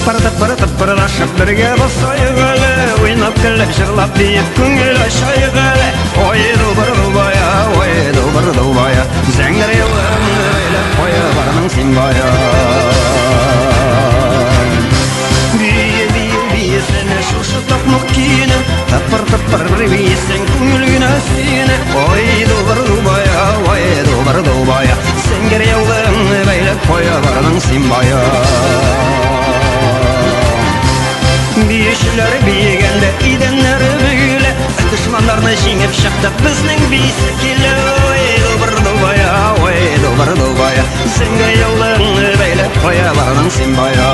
Таппыр-таппыр-таппырлашып бірге басайық әлі, ойнап күліп жырлап биік көңіл ашайық әлі. Ой дубыр-дубая, ой дубыр-дубая, зәңгіреуін өйлеп қойы барның сен бая. Бие-бие-биесіне шушы тақмық киіне, таппыр-таппыр бір биесен көңіл күн әсіне. Ой дубыр-дубая, ой дубыр-дубая, зәңгіреуін өйлеп қойы барның сен бая. Бишілер бейгенде иденлері бүгілі, дұшмандарны жеңіп шықтық біздің бейсі келі. Ой дубыр-дубая, ой дубыр-дубая, зәңгіреуін өйлеп қоя барның сен бая.